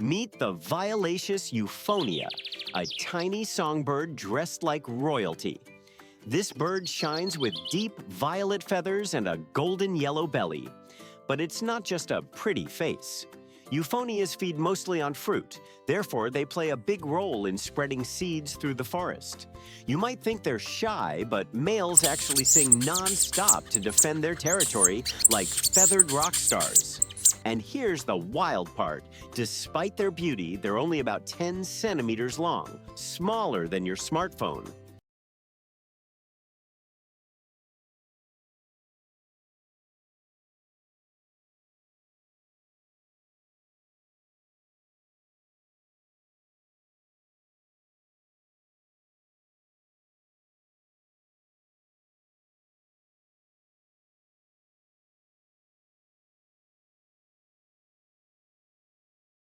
Meet the violaceous Euphonia, a tiny songbird dressed like royalty. This bird shines with deep violet feathers and a golden yellow belly. But it's not just a pretty face. Euphonias feed mostly on fruit, therefore they play a big role in spreading seeds through the forest. You might think they're shy, but males actually sing non-stop to defend their territory like feathered rock stars. And here's the wild part. Despite their beauty, they're only about 10 centimeters long, smaller than your smartphone.